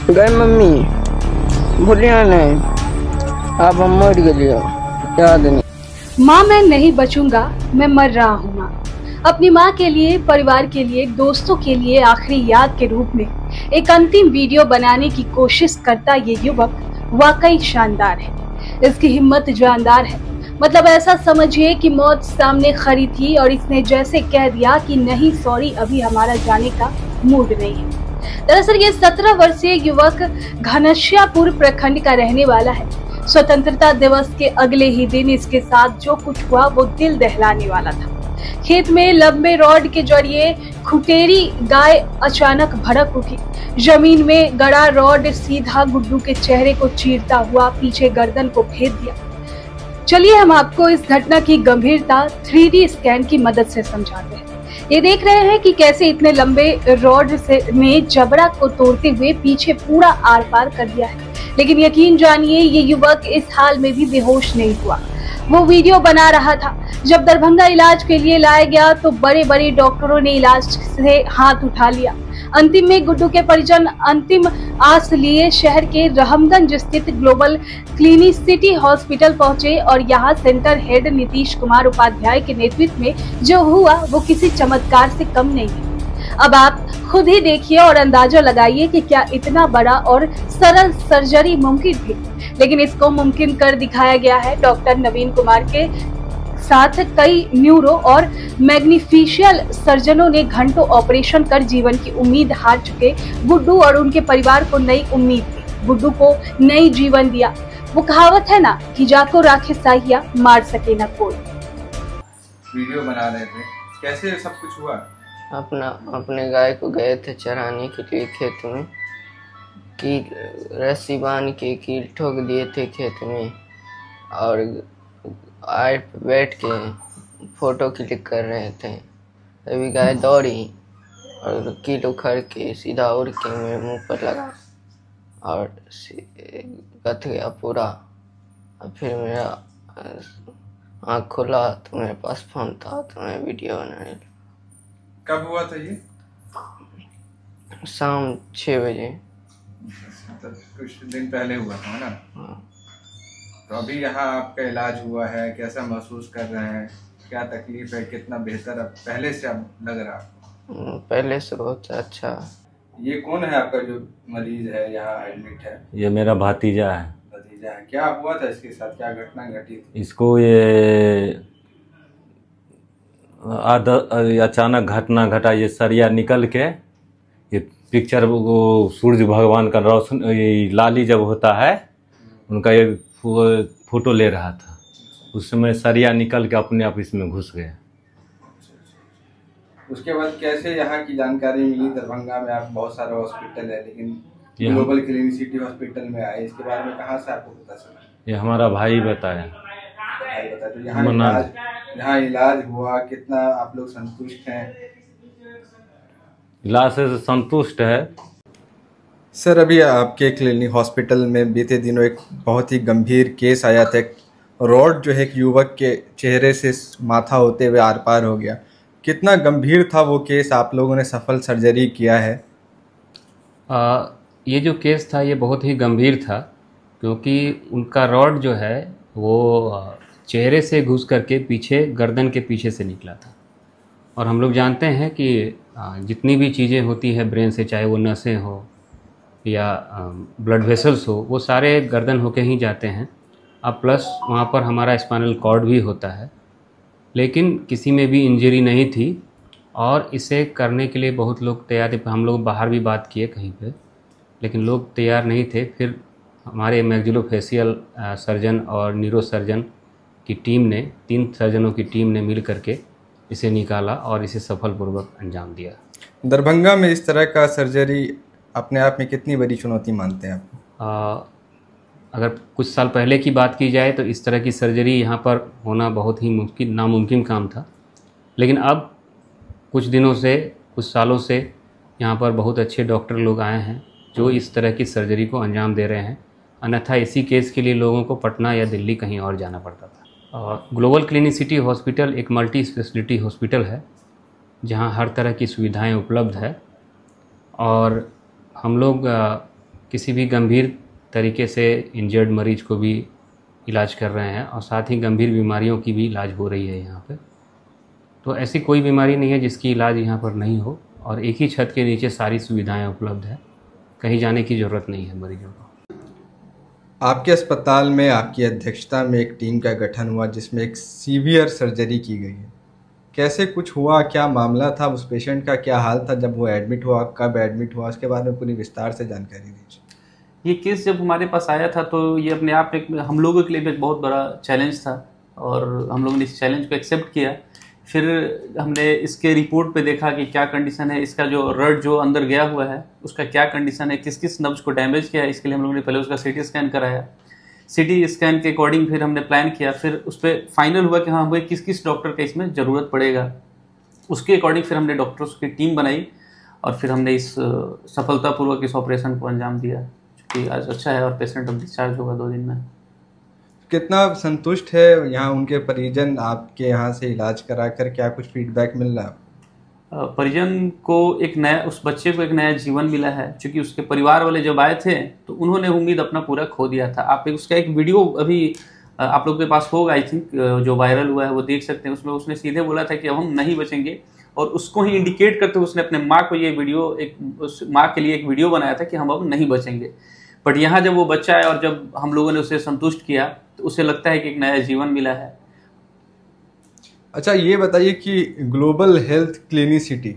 गए मम्मी भूलिया नहीं, अब हम मर गए, याद नहीं। माँ मैं नहीं बचूंगा, मैं मर रहा हूँ माँ। अपनी माँ के लिए, परिवार के लिए, दोस्तों के लिए आखिरी याद के रूप में एक अंतिम वीडियो बनाने की कोशिश करता ये युवक वाकई शानदार है। इसकी हिम्मत जानदार है। मतलब ऐसा समझिए कि मौत सामने खड़ी थी और इसने जैसे कह दिया कि नहीं सॉरी, अभी हमारा जाने का मूड नहीं है। दरअसल ये 17 वर्षीय युवक घनश्यामपुर प्रखंड का रहने वाला है। स्वतंत्रता दिवस के अगले ही दिन इसके साथ जो कुछ हुआ वो दिल दहलाने वाला था। खेत में लंबे रॉड के जरिए खुटेरी गाय अचानक भड़क उठी। जमीन में गड़ा रॉड सीधा गुड्डू के चेहरे को चीरता हुआ पीछे गर्दन को भेद दिया। चलिए हम आपको इस घटना की गंभीरता 3D स्कैन की मदद से समझाते हैं। ये देख रहे हैं कि कैसे इतने लंबे रॉड से ने जबड़ा को तोड़ते हुए पीछे पूरा आर पार कर दिया है। लेकिन यकीन जानिए ये युवक इस हाल में भी बेहोश नहीं हुआ। वो वीडियो बना रहा था। जब दरभंगा इलाज के लिए लाया गया तो बड़े बड़े डॉक्टरों ने इलाज से हाथ उठा लिया। अंतिम में गुड्डू के परिजन अंतिम आस लिए शहर के रहमगंज स्थित ग्लोबल क्लिनिसिटी हॉस्पिटल पहुंचे और यहां सेंटर हेड नीतीश कुमार उपाध्याय के नेतृत्व में जो हुआ वो किसी चमत्कार से कम नहीं है। अब आप खुद ही देखिए और अंदाजा लगाइए कि क्या इतना बड़ा और सरल सर्जरी मुमकिन थी। लेकिन इसको मुमकिन कर दिखाया गया है। डॉक्टर नवीन कुमार के साथ कई न्यूरो और मैग्निफिशियल सर्जनों ने घंटों ऑपरेशन कर जीवन की उम्मीद हार चुके गुड्डू और उनके परिवार को नई उम्मीद दी, गुड्डू को नई जीवन दिया। वो कहावत है ना कि जाको राखे साहिया, मार सके ना कोई। वीडियो बना रहे थे, कैसे सब कुछ हुआ? अपने गाय को गए थे चराने के लिए खेत में, कील रस्सी बांध के कील ठोक दिए थे खेत में और आड़ पे बैठ के फोटो क्लिक कर रहे थे। तभी गाय दौड़ी और कील उखड़ के सीधा उड़ के मेरे मुंह पर लगा और गथ गया पूरा। और फिर मेरा आँख खुला तो मेरे पास फोन था तो मैं वीडियो बनाने लगा। कब हुआ था ये? शाम 6 बजे। तो कुछ दिन पहले हुआ था ना? हाँ। तो अभी यहाँ आपका इलाज हुआ है, कैसा महसूस कर रहे हैं? क्या तकलीफ है? कितना बेहतर अब पहले से अब लग रहा है? पहले से बहुत अच्छा। ये कौन है आपका जो मरीज है यहाँ एडमिट है? ये मेरा भतीजा है। भतीजा है। क्या हुआ था इसके साथ, क्या घटना घटी थी? इसको ये अचानक घटना घटा। ये सरिया निकल के ये पिक्चर वो सूर्य भगवान का रोशन लाली जब होता है उनका ये फोटो ले रहा था। उस समय सरिया निकल के अपने आप इसमें घुस गया। उसके बाद कैसे यहाँ की जानकारी मिली? दरभंगा में आप बहुत सारा हॉस्पिटल है लेकिन ग्लोबल क्लिनिसिटी हॉस्पिटल में आए, इसके बारे में कहाँ से आपको पता चला? ये हमारा भाई बताया। भाई बताया। तो यहाँ इलाज हुआ, कितना आप लोग संतुष्ट हैं? इलाज से संतुष्ट है सर। अभी आपके क्लिनिक हॉस्पिटल में बीते दिनों एक बहुत ही गंभीर केस आया था। रॉड जो है एक युवक के चेहरे से माथा होते हुए आर पार हो गया। कितना गंभीर था वो केस? आप लोगों ने सफल सर्जरी किया है। ये जो केस था ये बहुत ही गंभीर था क्योंकि उनका रॉड जो है वो चेहरे से घुस करके पीछे गर्दन के पीछे से निकला था। और हम लोग जानते हैं कि जितनी भी चीज़ें होती है ब्रेन से, चाहे वो नसें हो या ब्लड वेसल्स हो, वो सारे गर्दन होके ही जाते हैं। अब प्लस वहाँ पर हमारा स्पाइनल कॉर्ड भी होता है। लेकिन किसी में भी इंजरी नहीं थी और इसे करने के लिए बहुत लोग तैयार थे। हम लोग बाहर भी बात किए कहीं पे, लेकिन लोग तैयार नहीं थे। फिर हमारे मैक्सिलोफेशियल सर्जन और न्यूरो सर्जन की टीम ने, 3 सर्जनों की टीम ने मिल करके इसे निकाला और इसे सफलपूर्वक अंजाम दिया। दरभंगा में इस तरह का सर्जरी अपने आप में कितनी बड़ी चुनौती मानते हैं आप? अगर कुछ साल पहले की बात की जाए तो इस तरह की सर्जरी यहाँ पर होना बहुत ही नामुमकिन काम था। लेकिन अब कुछ दिनों से, कुछ सालों से यहाँ पर बहुत अच्छे डॉक्टर लोग आए हैं जो इस तरह की सर्जरी को अंजाम दे रहे हैं। अन्यथा इसी केस के लिए लोगों को पटना या दिल्ली कहीं और जाना पड़ता था। ग्लोबल क्लिनिसिटी हॉस्पिटल एक मल्टी स्पेशलिटी हॉस्पिटल है जहाँ हर तरह की सुविधाएं उपलब्ध है और हम लोग किसी भी गंभीर तरीके से इंजर्ड मरीज को भी इलाज कर रहे हैं और साथ ही गंभीर बीमारियों की भी इलाज हो रही है यहाँ पे। तो ऐसी कोई बीमारी नहीं है जिसकी इलाज यहाँ पर नहीं हो, और एक ही छत के नीचे सारी सुविधाएं उपलब्ध है, कहीं जाने की ज़रूरत नहीं है मरीजों को। आपके अस्पताल में आपकी अध्यक्षता में एक टीम का गठन हुआ जिसमें एक सीवियर सर्जरी की गई है। कैसे कुछ हुआ, क्या मामला था, उस पेशेंट का क्या हाल था जब वो एडमिट हुआ, कब एडमिट हुआ, उसके बारे में पूरी विस्तार से जानकारी दीजिए। ये केस जब हमारे पास आया था तो ये अपने आप एक हम लोगों के लिए भी एक बहुत बड़ा चैलेंज था, और हम लोगों ने इस चैलेंज को एक्सेप्ट किया। फिर हमने इसके रिपोर्ट पे देखा कि क्या कंडीशन है, इसका जो रड जो अंदर गया हुआ है उसका क्या कंडीशन है, किस किस नब्ज को डैमेज किया है। इसके लिए हम लोगों ने पहले उसका सीटी स्कैन कराया। सीटी स्कैन के अकॉर्डिंग फिर हमने प्लान किया, फिर उस पर फाइनल हुआ कि हाँ हमें किस किस डॉक्टर का इसमें ज़रूरत पड़ेगा। उसके अकॉर्डिंग फिर हमने डॉक्टर्स की टीम बनाई और फिर हमने इस सफलतापूर्वक इस ऑपरेशन को अंजाम दिया, जो कि आज अच्छा है और पेशेंट अब डिस्चार्ज होगा 2 दिन में। कितना संतुष्ट है यहाँ उनके परिजन आपके यहाँ से इलाज कराकर, क्या कुछ फीडबैक मिल रहा है? परिजन को एक नया, उस बच्चे को एक नया जीवन मिला है, क्योंकि उसके परिवार वाले जब आए थे तो उन्होंने उम्मीद अपना पूरा खो दिया था। आप उसका एक वीडियो अभी आप लोग के पास होगा, आई थिंक, जो वायरल हुआ है, वो देख सकते हैं। उसमें उसने सीधे बोला था कि अब हम नहीं बचेंगे, और उसको ही इंडिकेट करते हुए उसने अपने माँ को ये वीडियो, उस माँ के लिए एक वीडियो बनाया था कि हम अब नहीं बचेंगे। बट यहाँ जब वो बच्चा है और जब हम लोगों ने उसे संतुष्ट किया तो उसे लगता है कि एक नया जीवन मिला है। अच्छा, ये बताइए कि ग्लोबल हेल्थ क्लिनिसिटी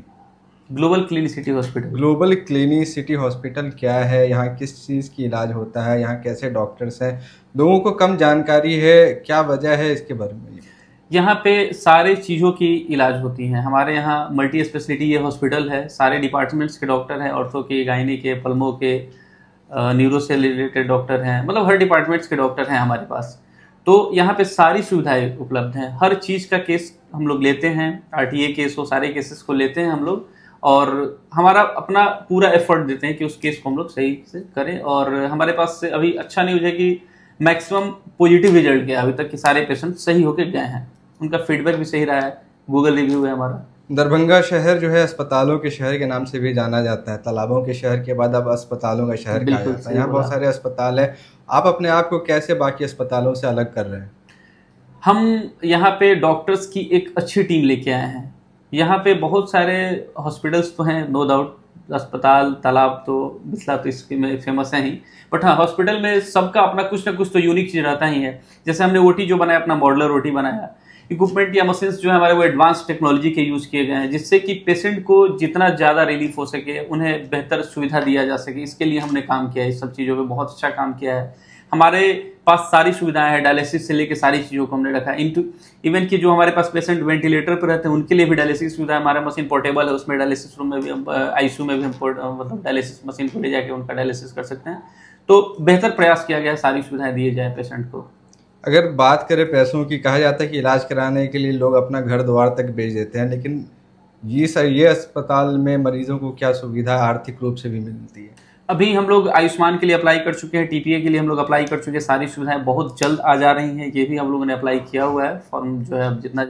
हॉस्पिटल क्या है, यहाँ किस चीज़ की इलाज होता है, यहाँ कैसे डॉक्टर्स हैं, लोगों को कम जानकारी है, क्या वजह है, इसके बारे में? यहाँ पे सारे चीज़ों की इलाज होती हैं। हमारे यहाँ मल्टी स्पेशलिटी ये हॉस्पिटल है, सारे डिपार्टमेंट्स के डॉक्टर हैं, ऑर्थो के, गायनी के, पल्मो के, न्यूरो से रिलेटेड डॉक्टर हैं, मतलब हर डिपार्टमेंट्स के डॉक्टर हैं हमारे पास। तो यहाँ पे सारी सुविधाएं उपलब्ध हैं, हर चीज़ का केस हम लोग लेते हैं, आरटीए केस हो, सारे केसेस को लेते हैं हम लोग, और हमारा अपना पूरा एफर्ट देते हैं कि उस केस को हम लोग सही से करें। और हमारे पास से अभी अच्छा न्यूज़ है कि मैक्सिमम पॉजिटिव रिजल्ट गया अभी तक कि सारे पेशेंट सही होकर गए हैं, उनका फीडबैक भी सही रहा है, गूगल रिव्यू है हमारा। दरभंगा शहर जो है अस्पतालों के शहर के नाम से भी जाना जाता है, तालाबों के शहर के बाद अब अस्पतालों का शहर कहा जाता है। यहाँ बहुत सारे अस्पताल है, आप अपने आप को कैसे बाकी अस्पतालों से अलग कर रहे हैं? हम यहाँ पे डॉक्टर्स की एक अच्छी टीम लेके आए हैं। यहाँ पे बहुत सारे हॉस्पिटल्स तो हैं, नो डाउट, अस्पताल, तालाब तो, बिस्ला तो इसके में फेमस है ही, बट हाँ हॉस्पिटल में सबका अपना कुछ ना कुछ तो यूनिक चीज़ रहता ही है। जैसे हमने ओटी जो बनाया, अपना मॉडलर ओटी बनाया, इक्विपमेंट या मशीन्स जो है हमारे वो एडवांस टेक्नोलॉजी के यूज़ किए गए हैं, जिससे कि पेशेंट को जितना ज़्यादा रिलीफ हो सके, उन्हें बेहतर सुविधा दिया जा सके, इसके लिए हमने काम किया है। इस सब चीज़ों पे बहुत अच्छा काम किया है। हमारे पास सारी सुविधाएं हैं, डायलिसिस से लेकर सारी चीज़ों को हमने रखा है। इवन कि जो हमारे पास पेशेंट वेंटिलेटर पर रहते हैं उनके लिए भी डायलिसिस सुविधा है। हमारा मशीन पोर्टेबल है, उसमें डायलिसिस रूम में भी हम, आईसीयू में भी हम मतलब डायलिसिस मशीन को ले जाके उनका डायलिसिस कर सकते हैं। तो बेहतर प्रयास किया गया है, सारी सुविधाएं दी जाए पेशेंट को। अगर बात करें पैसों की, कहा जाता है कि इलाज कराने के लिए लोग अपना घर द्वार तक भेज देते हैं, लेकिन ये अस्पताल में मरीजों को क्या सुविधा आर्थिक रूप से भी मिलती है? अभी हम लोग आयुष्मान के लिए अप्लाई कर चुके हैं, टीपीए के लिए हम लोग अप्लाई कर चुके हैं, सारी सुविधाएं बहुत जल्द आ जा रही हैं। ये भी हम लोगों ने अप्लाई किया हुआ है, फॉर्म जो है जितना